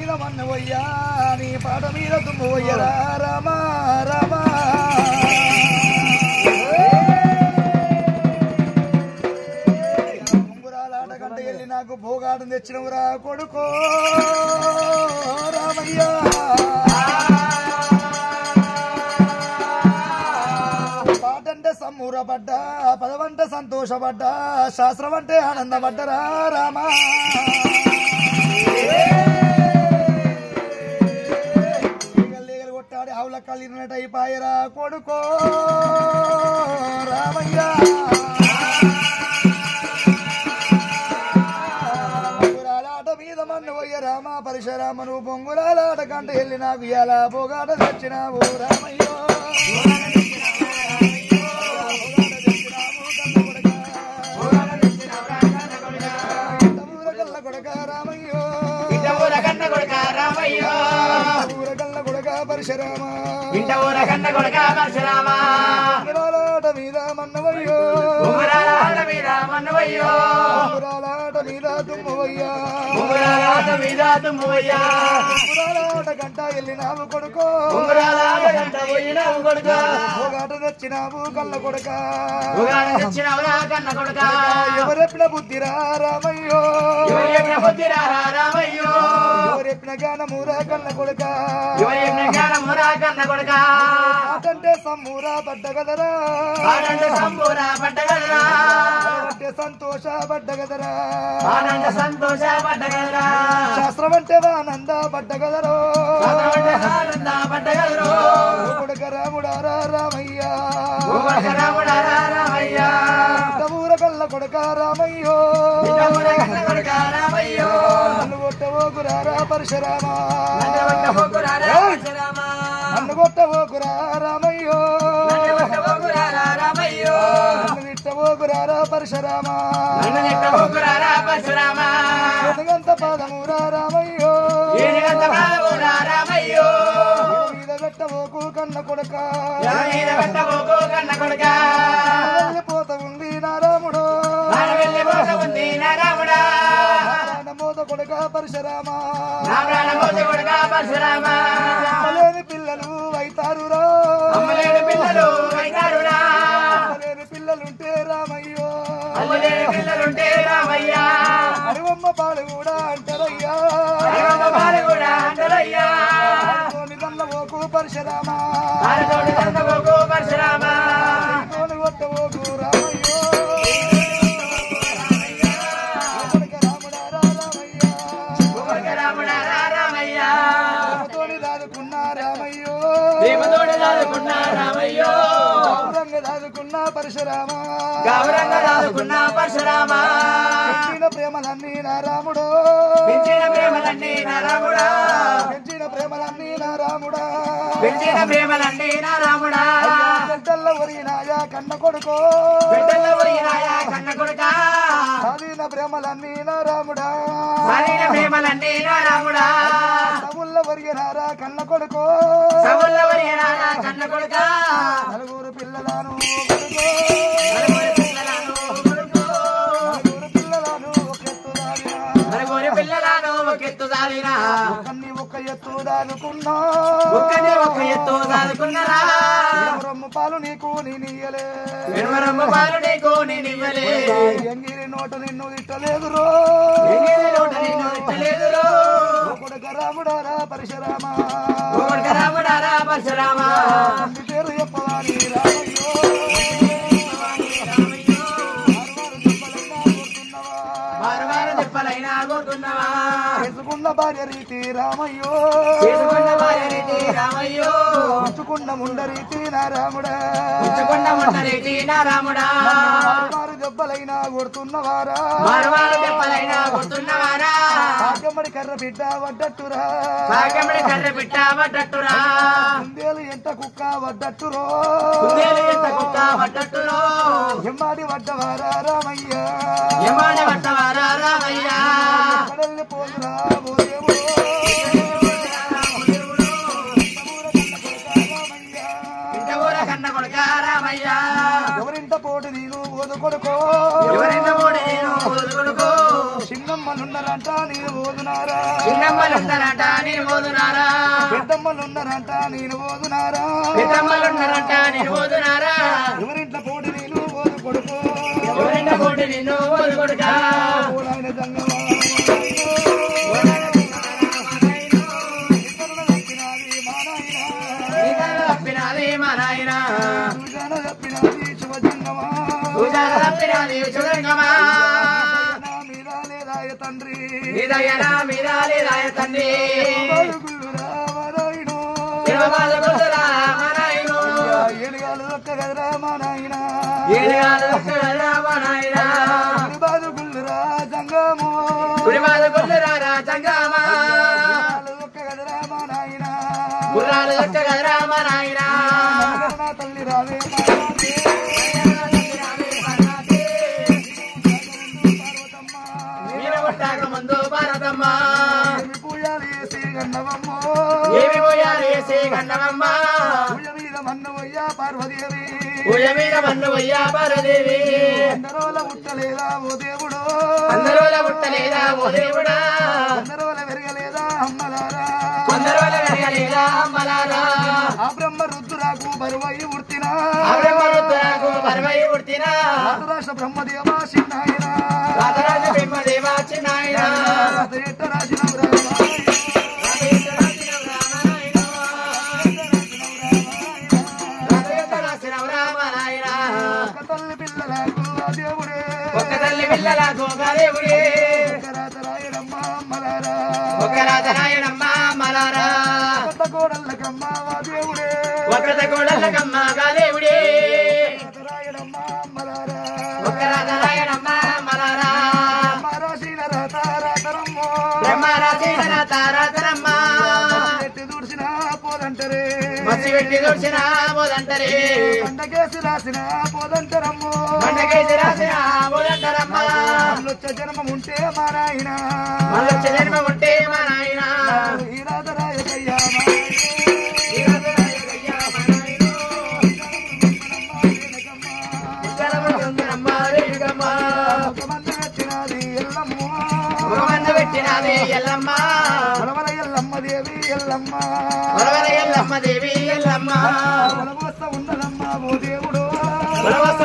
మీద మన్నవయ్యా నీ పాట మీద తుమ్మవయ్యరా రామా రామా ఉంగురాలాట కంట వెళ్ళి నాకు భోగాటం తెచ్చినవురా కొడుకో రామయ్యా పాటంటే సమ్మూరపడ్డా పదవంటే సంతోషపడ్డా శాస్త్రం అంటే ఆనందపడ్డరా రామా కొట్టాడి ఆవుల కలిగినట్టు అయిపోయారా కొడుకో రామయ్యా పొంగురాలాట మీద మన్నవయ్య రామ పరశురామను పొంగురాలాట కంట వెళ్ళి నాకు ఎలా పోగాట తెచ్చినావు రామయ్యో పరశురామ ఇంట ఊరగన్న కొడక పరశురామ ఉంగరాలాట మీద మన్నవయ్యో ఉంగరాలాట మీద మన్నవయ్యో ఉంగరాలాట మీద తుమ్మవయ్యా ఉంగరాలాట మీద తుమ్మవయ్యా ఉంగరాలాట గంట వెళ్ళినావు కొడుకో ఉంగరాలాట గంట వెళ్ళినావు కొడుక పోగాట తెచ్చినావు కళ్ళ కొడక పోగాట తెచ్చినావు కన్న కొడక ఎవరెప్పిన బుద్ధిరా రామయ్యో ఎవరెప్పిన బుద్ధిరా రామయ్యో ఎవరెప్పిన జ్ఞానమురా కన్న కొడక ఎవరెప్పిన జ్ఞానమురా కన్న కొడక ఆటంటే సమ్మూరా పడ్డ గదరా ఆటంటే సమ్మూరా పడ్డ గదరా ఆటంటే సంతోష పడ్డ గదరా ఆనంద సంతోష పడ్డ గదరా శాస్త్రం అంటే ఆనంద పడ్డ గదరో శాస్త్రం అంటే ఆనంద పడ్డ గదరో కొడక రాముడారా రామయ్యా కొడక రాముడారా రామయ్యా ఊర కళ్ళ కొడక రామయ్యో ఊర కళ్ళ కొడక రామయ్యో నన్ను కొట్టవోకురారా పరశురామ నన్ను కొట్టవోకురారా పరశురామ నన్ను కొట్టవోకురా రామయ్యో నన్ను కొట్టవోకురారా రామయ్యో నన్ను తిట్టవోకురారా పరశురామ నన్ను తిట్టవోకురారా పరశురామ ఎనగంత పాదమురా రామయ్యో ఎనగంత పాదమురా రామయ్యో మీద పెట్టవోకు కన్న కొడక మీద పెట్టవోకు కన్న కొడక వెళ్ళిపోత ఉంది నా రాముడు వెళ్ళిపోత ఉంది నా రాముడా మోత కొడక పరశురామ మోత కొడక పరశురామ అమ్మలేని పిల్లలు అయితారురా అమ్మలేని పిల్లలు అయితారురా అమ్మలేని పిల్లలుంటే రామయ్యో అమ్మలేని పిల్లలుంటే రామయ్యా అరివమ్మ పాలు కూడా అంటారయ్యా అరివమ్మ పాలు కూడా అంటారయ్యా తోని దన్నవోకు పరశురామ తోని దన్నవోకు పరశురామ తోని కొట్టవోకు రామయ్యో పరశురామ గౌరంగ దాదుకున్న పరశురామ పెంచిన ప్రేమలన్నీ నా రాముడు పెంచిన ప్రేమలన్నీ నా రాముడా పెంచిన ప్రేమలన్నీ నా రాముడా పెంచిన ప్రేమలన్నీ నా రాముడా పెద్దల్ల ఒరిగినాయా కన్న కొడుకో పెద్దల్ల ఒరిగినాయా కన్న కొడుక సాధిన ప్రేమలన్నీ నా రాముడా సాధిన ప్రేమలన్నీ నా రాముడా సముల్ల ఒరిగినారా కన్న కొడుకో సముల్ల ఒరిగినారా కన్న కొడుక నలుగురు పిల్లలను ఒక ఎత్తు దాదుకున్నా రొమ్మ పాలు నీకు నేనియలే ఎంగిరి నోట నిన్ను తిట్టలేదురో కొడుక రాముడారా పరశురామ పేరు చెప్పవాని రామయ్యో చేసుకున్న భార్య రీతి రామయ్యో ఉంచుకున్న ముండ రీతి నా రాముడా మారు దెబ్బలైనా కొడుతున్నవారా కాకమ్మడి కర్ర బిడ్డ వడ్డట్టురా కుందేలు ఎంత కుక్క వడ్డట్టురో ఎమ్మాడి వడ్డవారా రామయ్యా కడల్ని పోదురా ఓ దేవుడు ఎవరింట పోటీ నేను ఓదు కొడుకో చిన్న చిన్నమ్మలున్నారంట నేను పోదునారా చిన్నమ్మలున్నారంట నేను పోదునారా పెద్దమ్మలున్నారంట నేను పోదునారా పెద్దమ్మలున్నారంట నేను పోదునారా ఎవరింట్లో పోటీ నేను పోదు కొడుకు ఎవరింట్లో పోటీ నిన్ను పోదు కొడుక ఆయన జంగమా తప్పినది మా నాయన తప్పినది శుభజంగమా తప్పినది శుభంగమా మీద లేదాయ తండ్రి మీదయనా మీద లేదాయ తండ్రి ఏడుగాలు ఒక్క కదరా మా నాయన గుళ్ళురా జంగమో జంగమా ఒక్క కదరా మా నాయన గుర్రాలు ఒక్క కదరా మా నాయన తల్లి రావే ముందు భారతమ్మ పూజలు చేసి గన్నవమ్మో ఏమి పోయారు వేసి కన్నవమ్మ పూజ మీద మన్నవయ్యా పార్వదేవి పూజ మీద మన్నువయ్యా పార్వదేవి అందరోల ఉట్టలేదా ఓ దేవుడు అందరోల పుట్టలేదా ఓ దేవుడా అందరోల వెరగలేదా అమ్మలారా అందరోల వెరగలేదా అమ్మలారా ఆ బ్రహ్మ రుద్రాకు బరువై ఉర్తినా ఆబ్రహ్మరుద్రకు పరమై పుట్టినా రాష్ట్ర బ్రహ్మదేవా చిన్నాయన రాతరాజు బ్రహ్మదేవా చిన్నాయన ఎట్ట రాసిన తల్లి పిల్లలకు ఆ దేవుడే ఒక్క తల్లి పిల్లలకు ఒక దేవుడే రాతరాయడమ్మ అమ్మలారా ఒక రాతరాయణమ్మ మలారా కొత్త కోడళ్ళకమ్మ ఆ దేవుడే ఒక్క కోడళ్ళకమ్మ దేవుడే రాతరాయడమ్మ అమ్మలారా ఒక రాతరాయణమ్మ మలారా రాసిన రాత రాతరమ్మో బ్రహ్మ రాసిన రాతరమ్మ ఎట్టి దూడ్చిన పోదంటరే మసి పెట్టి దూడ్చిన పోదంటరే పండగేసి రాసిన పోదంటరమ్మో పండగేసి రాసిన పోదంటరమ్మ మళ్ళొచ్చ జన్మం ఉంటే మా నాయన మళ్ళొచ్చ జన్మ ఉంటే మా నాయన ఈ రాతరాయకయ్యా పెట్టినది ఎల్లమ్మ వరవర ఎల్లమ్మ దేవి ఎల్లమ్మ వరవర ఎల్లమ్మ దేవి ఎల్లమ్మ వరవస్త ఉన్నదమ్మ ఓ దేవుడు వరవస్త